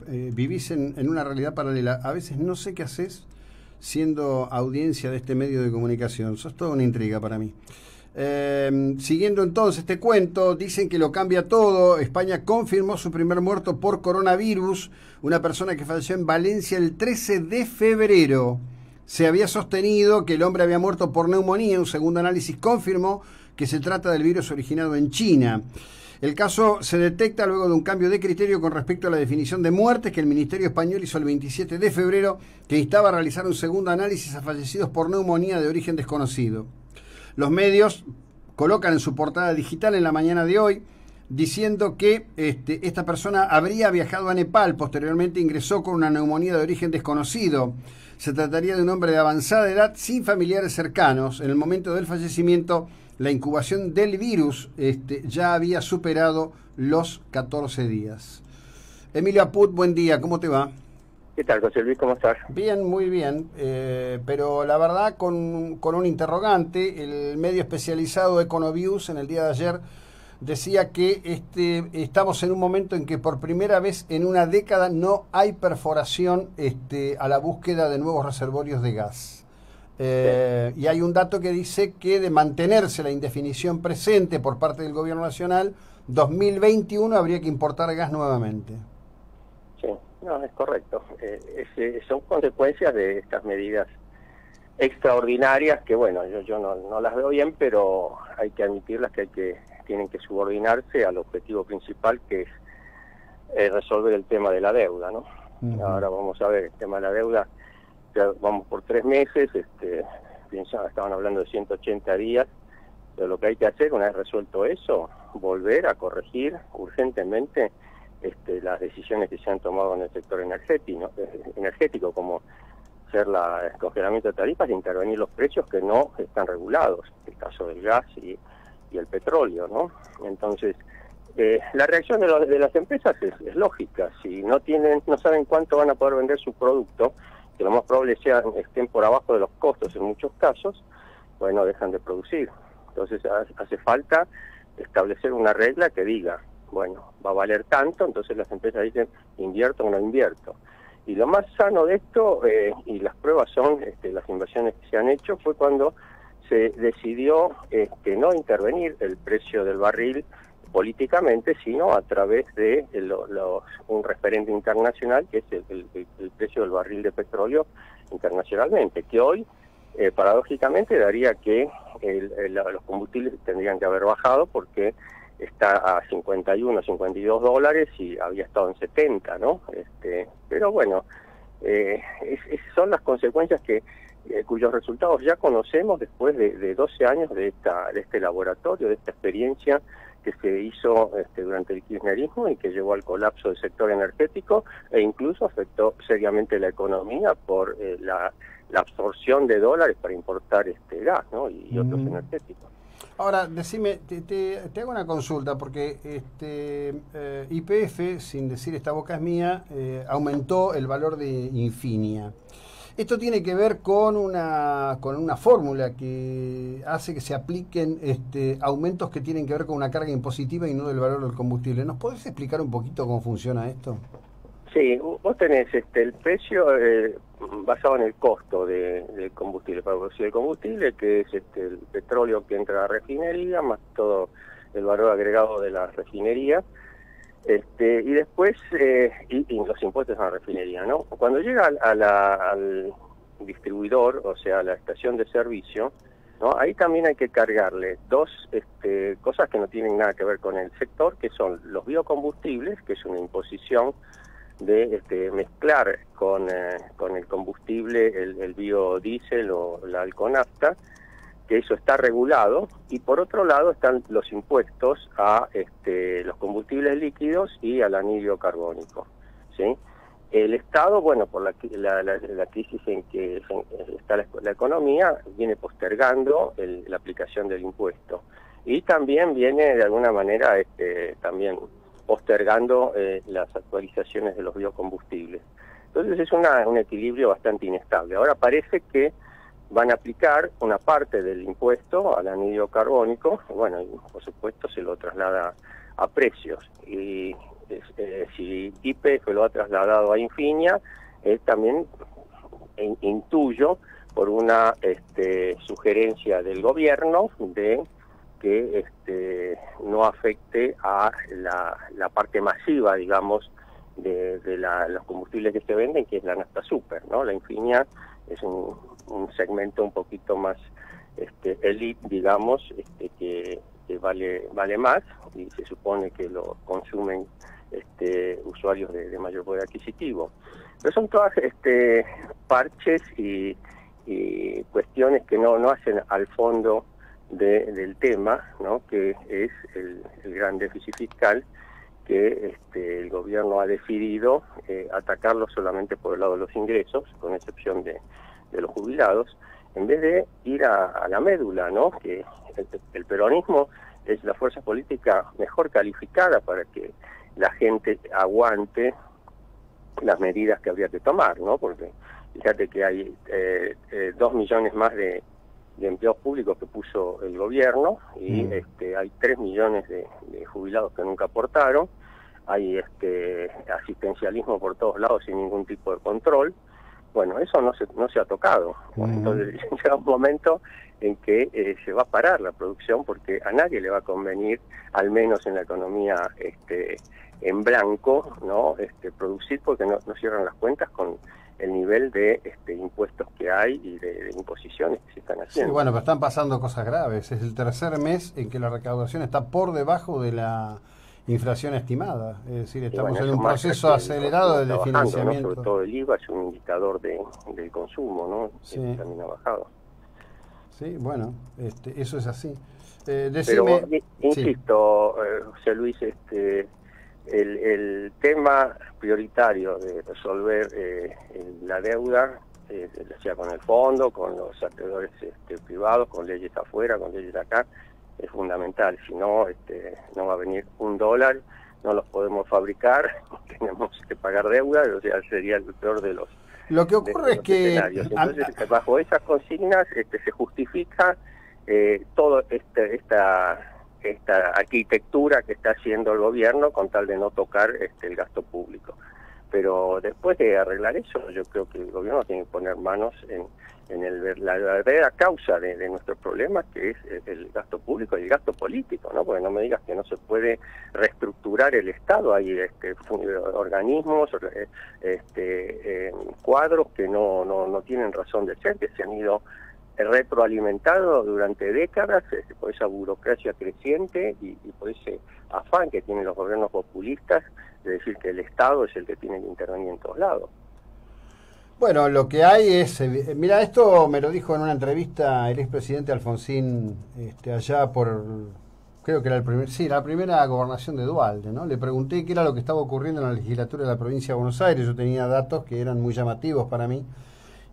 vivís en una realidad paralela. A veces no sé qué haces siendo audiencia de este medio de comunicación. Sos toda una intriga para mí. Siguiendo entonces este cuento, dicen que lo cambia todo. España confirmó su primer muerto por coronavirus, una persona que falleció en Valencia el 13 de febrero. Se había sostenido que el hombre había muerto por neumonía. Un segundo análisis confirmó que se trata del virus originado en China. El caso se detecta luego de un cambio de criterio con respecto a la definición de muertes que el Ministerio Español hizo el 27 de febrero, que instaba a realizar un segundo análisis a fallecidos por neumonía de origen desconocido. Los medios colocan en su portada digital en la mañana de hoy diciendo que esta persona habría viajado a Nepal, posteriormente ingresó con una neumonía de origen desconocido. Se trataría de un hombre de avanzada edad sin familiares cercanos. En el momento del fallecimiento, la incubación del virus ya había superado los 14 días. Emilio Aput, buen día, ¿cómo te va? ¿Qué tal, José Luis? ¿Cómo estás? Bien, muy bien, pero la verdad con un interrogante. El medio especializado Econovius en el día de ayer decía que estamos en un momento en que por primera vez en una década no hay perforación a la búsqueda de nuevos reservorios de gas. Y hay un dato que dice que de mantenerse la indefinición presente por parte del gobierno nacional, 2021 habría que importar gas nuevamente. Sí, no, es correcto. Son consecuencias de estas medidas extraordinarias que, bueno, yo no las veo bien, pero hay que admitirlas que tienen que subordinarse al objetivo principal, que es resolver el tema de la deuda, ¿no? Ahora vamos a ver el tema de la deuda. Ya vamos por 3 meses, estaban hablando de 180 días, pero lo que hay que hacer una vez resuelto eso, volver a corregir urgentemente las decisiones que se han tomado en el sector energético, como ser el congelamiento de tarifas e intervenir los precios que no están regulados, el caso del gas y el petróleo, ¿no? Entonces, la reacción de las empresas es lógica. Si no saben cuánto van a poder vender su producto, que lo más probable estén por abajo de los costos en muchos casos, bueno, dejan de producir. Entonces hace falta establecer una regla que diga, bueno, va a valer tanto, entonces las empresas dicen, invierto o no invierto. Y lo más sano de esto, y las pruebas son las inversiones que se han hecho, fue cuando se decidió no intervenir el precio del barril políticamente, sino a través de un referente internacional, que es el precio del barril de petróleo internacionalmente, que hoy, paradójicamente, daría que los combustibles tendrían que haber bajado, porque está a 51, 52 dólares y había estado en 70, ¿no? Pero bueno, son las consecuencias cuyos resultados ya conocemos después de 12 años de este laboratorio, de esta experiencia que se hizo durante el kirchnerismo y que llevó al colapso del sector energético e incluso afectó seriamente la economía por la absorción de dólares para importar gas, ¿no? y otros energéticos. Ahora, decime, te hago una consulta, porque YPF, sin decir esta boca es mía, aumentó el valor de Infinia. Esto tiene que ver con una fórmula que hace que se apliquen aumentos que tienen que ver con una carga impositiva y no del valor del combustible. ¿Nos podés explicar un poquito cómo funciona esto? Sí, vos tenés el precio basado en el costo del combustible, para producir el combustible, que es el petróleo que entra a la refinería, más todo el valor agregado de la refinería. Y después y los impuestos a la refinería, ¿no? Cuando llega al distribuidor, o sea, a la estación de servicio, ¿no? Ahí también hay que cargarle dos cosas que no tienen nada que ver con el sector, que son los biocombustibles, que es una imposición de mezclar con el combustible el biodiesel o la alconafta, que eso está regulado, y por otro lado están los impuestos a los combustibles líquidos y al anhídrido carbónico, ¿sí? El Estado, bueno, por la crisis en que está la economía, viene postergando la aplicación del impuesto, y también viene de alguna manera también postergando las actualizaciones de los biocombustibles. Entonces es un equilibrio bastante inestable. Ahora parece que van a aplicar una parte del impuesto al anhídrido carbónico, bueno, y por supuesto se lo traslada a precios. Y si YPF lo ha trasladado a Infinia, también intuyo por una sugerencia del gobierno de que no afecte a la parte masiva, digamos, de los combustibles que se venden, que es la nafta super, ¿no? La Infinia es un segmento un poquito más elite, digamos, que vale más, y se supone que lo consumen usuarios de mayor poder adquisitivo. Pero son todas parches y cuestiones que no hacen al fondo del tema, ¿no? Que es el gran déficit fiscal, que el gobierno ha decidido atacarlo solamente por el lado de los ingresos, con excepción de los jubilados, en vez de ir a la médula, ¿no? Que el peronismo es la fuerza política mejor calificada para que la gente aguante las medidas que habría que tomar, ¿no? Porque fíjate que hay 2 millones más de empleados públicos que puso el gobierno, y hay 3 millones de jubilados que nunca aportaron, hay asistencialismo por todos lados sin ningún tipo de control. Bueno, eso no se ha tocado. Entonces llega un momento en que se va a parar la producción, porque a nadie le va a convenir, al menos en la economía en blanco, ¿no? Producir, porque no cierran las cuentas con el nivel de impuestos que hay y de imposiciones que se están haciendo. Sí, bueno, pero están pasando cosas graves. Es el tercer mes en que la recaudación está por debajo de la inflación estimada. Es decir, estamos en un proceso acelerado de desfinanciamiento, ¿no? Sobre todo el IVA es un indicador del consumo, ¿no? Sí. También ha bajado. Sí, bueno, eso es así. Pero, insisto, José Luis, el tema prioritario de resolver la deuda, sea con el fondo, con los acreedores privados, con leyes afuera, con leyes acá, es fundamental. Si no, no va a venir $1, no los podemos fabricar, tenemos que pagar deuda, o sea, sería el peor de los Lo que ocurre es que entonces, bajo esas consignas se justifica toda esta arquitectura que está haciendo el gobierno con tal de no tocar el gasto público. Pero después de arreglar eso, yo creo que el gobierno tiene que poner manos en la verdadera causa de nuestros problemas, que es el gasto público y el gasto político, ¿no? Porque no me digas que no se puede reestructurar el Estado. Hay organismos, cuadros que no tienen razón de ser, que se han ido retroalimentado durante décadas por esa burocracia creciente y por ese afán que tienen los gobiernos populistas de decir que el Estado es el que tiene que intervenir en todos lados. Bueno, lo que hay es... mira, esto me lo dijo en una entrevista el expresidente Alfonsín, allá por... creo que era la primera gobernación de Duhalde, ¿no? Le pregunté qué era lo que estaba ocurriendo en la legislatura de la provincia de Buenos Aires. Yo tenía datos que eran muy llamativos para mí.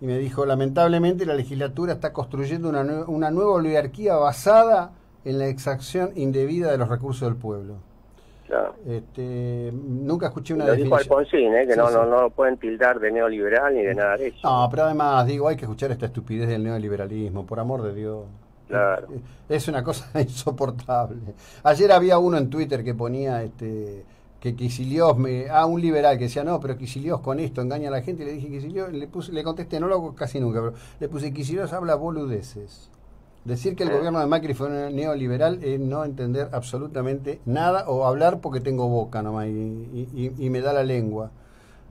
Y me dijo, lamentablemente la legislatura está construyendo una nueva oligarquía basada en la exacción indebida de los recursos del pueblo. Claro. Nunca escuché una definición. Lo dijo Alfonsín, que sí, no lo pueden tildar de neoliberal ni de nada de eso. No, pero además, digo, hay que escuchar esta estupidez del neoliberalismo, por amor de Dios. Claro. Es una cosa insoportable. Ayer había uno en Twitter que ponía que Kicillof un liberal que decía, no, pero Kicillof con esto engaña a la gente, y le dije Kicillof, le contesté, no lo hago casi nunca, pero le puse, Kicillof habla boludeces. Decir que el gobierno de Macri fue neoliberal es no entender absolutamente nada, o hablar porque tengo boca nomás y me da la lengua.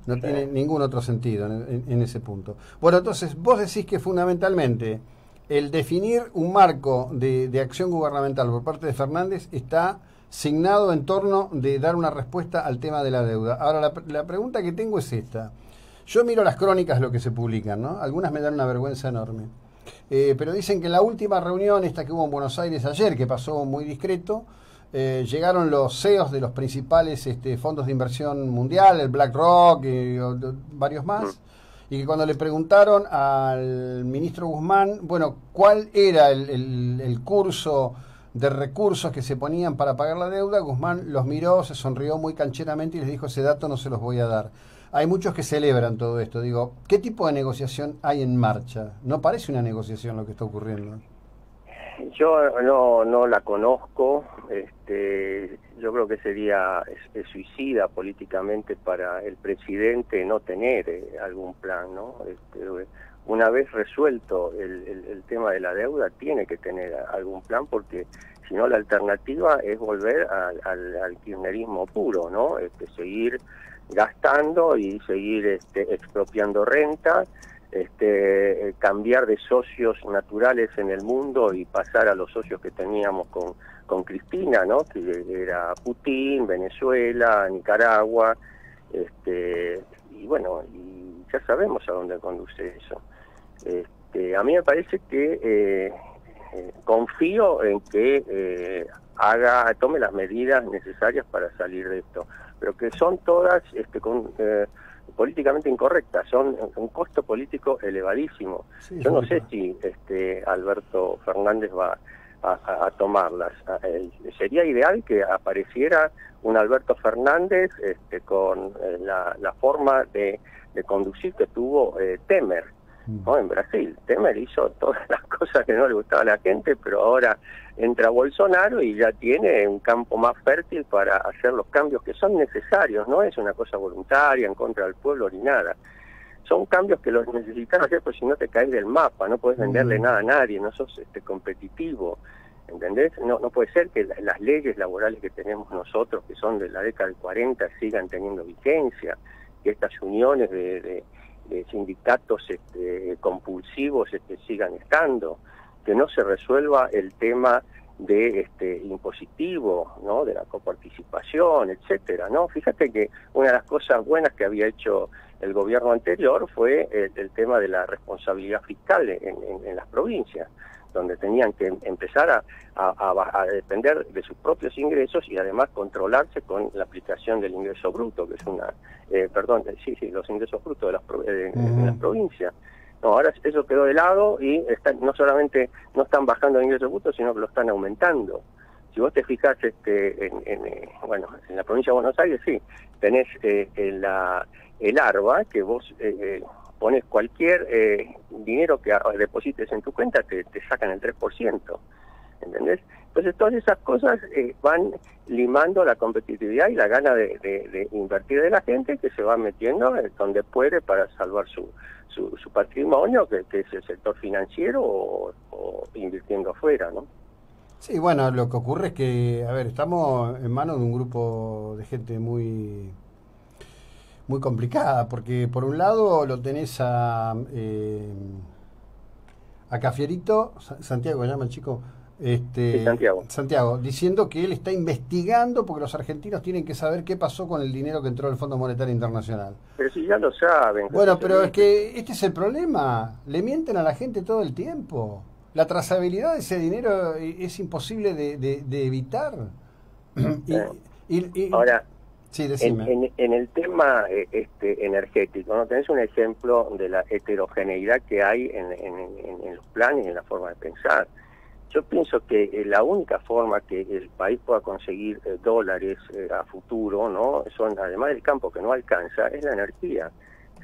No tiene ningún otro sentido en ese punto. Bueno, entonces vos decís que fundamentalmente el definir un marco de acción gubernamental por parte de Fernández está signado en torno de dar una respuesta al tema de la deuda. Ahora, la pregunta que tengo es esta. Yo miro las crónicas, lo que se publican, ¿no? Algunas me dan una vergüenza enorme. Pero dicen que en la última reunión, esta que hubo en Buenos Aires ayer, que pasó muy discreto, llegaron los CEOs de los principales fondos de inversión mundial, el BlackRock y varios más, y que cuando le preguntaron al ministro Guzmán, bueno, cuál era el curso de recursos que se ponían para pagar la deuda, Guzmán los miró, se sonrió muy cancheramente y les dijo, ese dato no se los voy a dar. Hay muchos que celebran todo esto. Digo, ¿qué tipo de negociación hay en marcha? ¿No parece una negociación lo que está ocurriendo? Yo no la conozco. Yo creo que sería suicida políticamente para el presidente no tener algún plan, ¿no? Una vez resuelto el tema de la deuda, tiene que tener algún plan, porque si no la alternativa es volver al kirchnerismo puro, ¿no? Seguir gastando y seguir expropiando renta, cambiar de socios naturales en el mundo y pasar a los socios que teníamos con Cristina, ¿no? Que era Putin, Venezuela, Nicaragua, y bueno, y ya sabemos a dónde conduce eso. A mí me parece que confío en que tome las medidas necesarias para salir de esto, pero que son todas políticamente incorrectas, son un costo político elevadísimo. Sí, yo no sé si Alberto Fernández va a tomarlas. Sería ideal que apareciera un Alberto Fernández con la forma de conducir que tuvo Temer, ¿no? En Brasil. Temer hizo todas las cosas que no le gustaba a la gente, pero ahora entra Bolsonaro y ya tiene un campo más fértil para hacer los cambios que son necesarios. No es una cosa voluntaria en contra del pueblo ni nada. Son cambios que los necesitas hacer, porque si no te caes del mapa, no puedes venderle nada a nadie, no sos competitivo, ¿entendés? No puede ser que las leyes laborales que tenemos nosotros, que son de la década del 40, sigan teniendo vigencia, que estas uniones de sindicatos compulsivos sigan estando, que no se resuelva el tema de impositivo, ¿no? De la coparticipación, etcétera, ¿no? Fíjate que una de las cosas buenas que había hecho el gobierno anterior fue el tema de la responsabilidad fiscal en las provincias, donde tenían que empezar a depender de sus propios ingresos y además controlarse con la aplicación del ingreso bruto, que es los ingresos brutos de las provincias. No, ahora eso quedó de lado y no solamente no están bajando el ingreso bruto, sino que lo están aumentando. Si vos te fijás en la provincia de Buenos Aires, sí, tenés el ARBA, que vos pones cualquier dinero que deposites en tu cuenta, te sacan el 3%, ¿entendés? Entonces todas esas cosas van limando la competitividad y la gana de invertir de la gente, que se va metiendo donde puede para salvar su patrimonio, que es el sector financiero, o invirtiendo afuera, ¿no? Sí, bueno, lo que ocurre es que, a ver, estamos en manos de un grupo de gente muy complicada, porque por un lado lo tenés a Cafierito, Santiago, ¿se llama el chico? Sí, Santiago, diciendo que él está investigando porque los argentinos tienen que saber qué pasó con el dinero que entró al Fondo Monetario Internacional. Pero si ya lo saben. Bueno, pero es que este es el problema, le mienten a la gente todo el tiempo. La trazabilidad de ese dinero es imposible de evitar. Ahora, sí, decime. En el tema energético, ¿no? Tenés un ejemplo de la heterogeneidad que hay en los planes y en la forma de pensar. Yo pienso que la única forma que el país pueda conseguir dólares a futuro, ¿no? Además del campo que no alcanza, es la energía.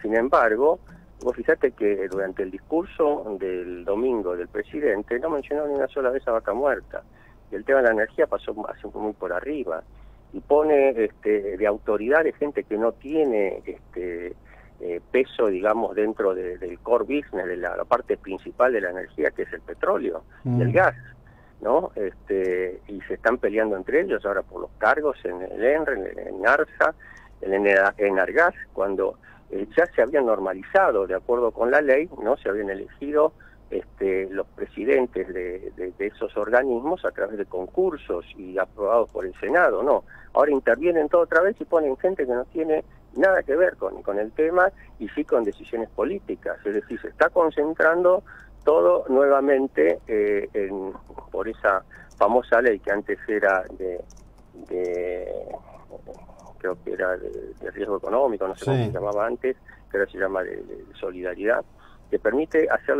Sin embargo, vos fíjate que durante el discurso del domingo del presidente no mencionó ni una sola vez a Vaca Muerta. Y el tema de la energía pasó muy por arriba. Y pone de autoridad de gente que no tiene peso, digamos, dentro del core business, de la parte principal de la energía, que es el petróleo y el gas, ¿no? Y se están peleando entre ellos ahora por los cargos en el ENRE, en ARSA, en Enargas, cuando ya se habían normalizado, de acuerdo con la ley, ¿no? Se habían elegido los presidentes de esos organismos a través de concursos y aprobados por el Senado, ¿no? Ahora intervienen todo otra vez y ponen gente que no tiene nada que ver con el tema, y sí con decisiones políticas. Es decir, se está concentrando todo nuevamente por esa famosa ley que antes era creo que era de riesgo económico, no sé cómo se llamaba antes, que ahora se llama de solidaridad, que permite hacer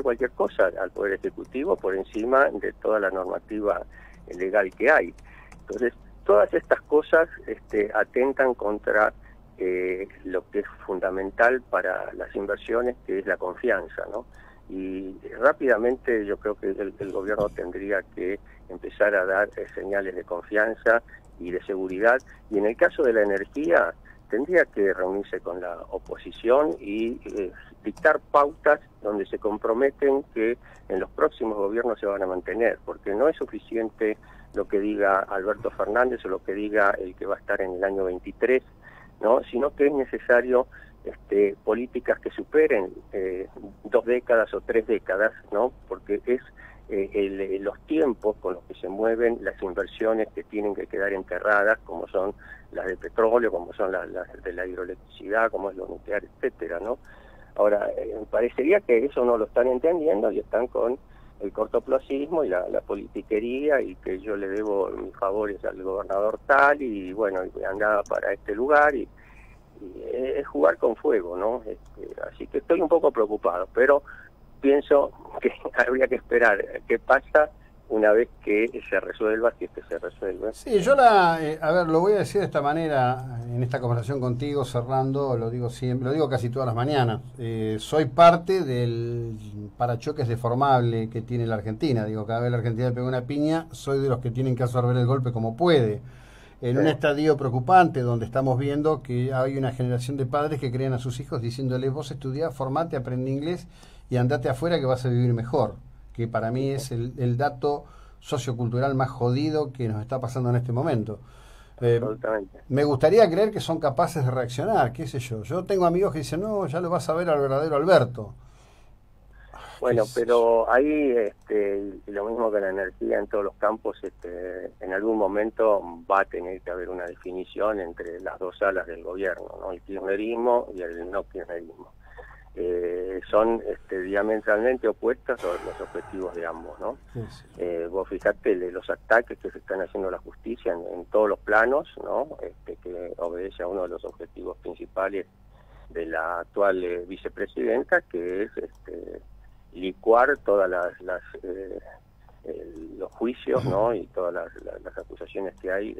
cualquier cosa al Poder Ejecutivo por encima de toda la normativa legal que hay. Entonces, todas estas cosas atentan contra lo que es fundamental para las inversiones, que es la confianza, ¿no? y rápidamente yo creo que el gobierno tendría que empezar a dar señales de confianza y de seguridad, y en el caso de la energía tendría que reunirse con la oposición y dictar pautas donde se comprometen que en los próximos gobiernos se van a mantener, porque no es suficiente lo que diga Alberto Fernández o lo que diga el que va a estar en el año 23, ¿no? Sino que es necesario políticas que superen 2 décadas o 3 décadas, ¿no? Porque es los tiempos con los que se mueven las inversiones que tienen que quedar enterradas, como son las de petróleo, como son las de la hidroelectricidad, como es lo nuclear, etcétera, ¿no? Ahora, parecería que eso no lo están entendiendo y están con el cortoplacismo y la politiquería, y que yo le debo mis favores al gobernador tal, y bueno, andaba para este lugar, y es jugar con fuego, ¿no? Así que estoy un poco preocupado, pero pienso que habría que esperar qué pasa una vez que se resuelva, si es que se resuelve. Sí, yo a ver, lo voy a decir de esta manera, en esta conversación contigo, cerrando, lo digo siempre, lo digo casi todas las mañanas, soy parte del parachoques deformable que tiene la Argentina, digo, cada vez la Argentina le pega una piña, soy de los que tienen que absorber el golpe como puede. En un estadio preocupante donde estamos viendo que hay una generación de padres que crían a sus hijos diciéndole: vos estudiá, formate, aprende inglés y andate afuera que vas a vivir mejor, que para mí es el dato sociocultural más jodido que nos está pasando en este momento. Me gustaría creer que son capaces de reaccionar, qué sé yo. Yo tengo amigos que dicen: no, ya lo vas a ver al verdadero Alberto. Bueno, pero ahí lo mismo que la energía en todos los campos, en algún momento va a tener que haber una definición entre las dos alas del gobierno, ¿no? El kirchnerismo y el no kirchnerismo. Son diametralmente opuestas los objetivos de ambos, ¿no? Sí, sí. Vos fijate los ataques que se están haciendo a la justicia en todos los planos, ¿no? Que obedece a uno de los objetivos principales de la actual vicepresidenta, que es licuar todas los juicios, ¿no? Y todas las acusaciones que hay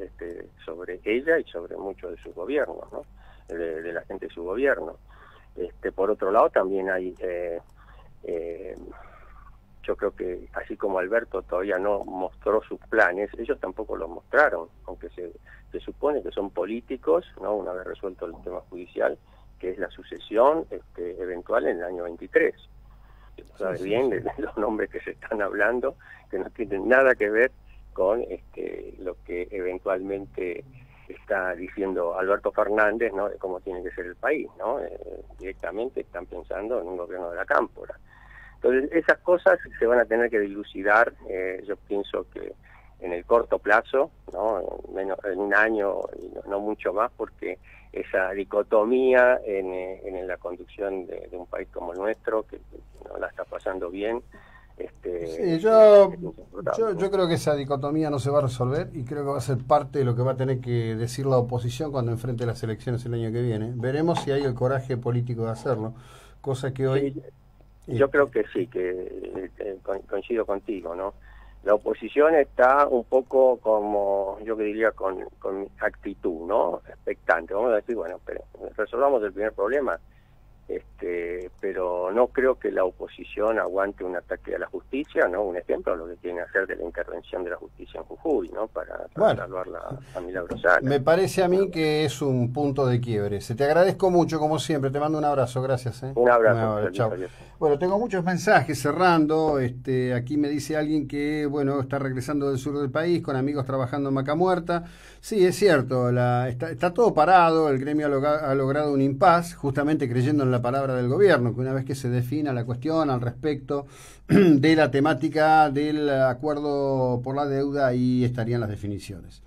sobre ella y sobre muchos de sus gobiernos, ¿no? De la gente de su gobierno. Por otro lado, también hay, yo creo que así como Alberto todavía no mostró sus planes, ellos tampoco los mostraron, aunque se supone que son políticos, ¿no? Una vez resuelto el tema judicial, que es la sucesión eventual en el año 23. Sabes bien de los nombres que se están hablando, que no tienen nada que ver con lo que eventualmente está diciendo Alberto Fernández, ¿no? De cómo tiene que ser el país, ¿no? Directamente están pensando en un gobierno de la cámpora. Entonces, esas cosas se van a tener que dilucidar, yo pienso que en el corto plazo, ¿no? En un año y no mucho más, porque esa dicotomía en la conducción de un país como el nuestro, que no la está pasando bien. Sí, yo creo que esa dicotomía no se va a resolver, y creo que va a ser parte de lo que va a tener que decir la oposición cuando enfrente las elecciones el año que viene. Veremos si hay el coraje político de hacerlo, cosa que hoy... Sí, yo creo que sí, que coincido contigo, ¿no? La oposición está un poco como, yo que diría, con actitud, ¿no? Expectante. Vamos a decir, bueno, pero resolvamos el primer problema, pero no creo que la oposición aguante un ataque a la justicia, ¿no? Un ejemplo, lo que tiene que hacer de la intervención de la justicia en Jujuy, ¿no? Para salvar a Milagro Sala. Me parece a mí que es un punto de quiebre. Se te agradezco mucho, como siempre. Te mando un abrazo, gracias. Un abrazo. Chao. Bueno, tengo muchos mensajes cerrando. Aquí me dice alguien que, bueno, está regresando del sur del país con amigos trabajando en Vaca Muerta. Sí, es cierto, está todo parado. El gremio ha logrado un impas, justamente creyendo en la palabra del gobierno, que una vez que se defina la cuestión al respecto de la temática del acuerdo por la deuda, ahí estarían las definiciones.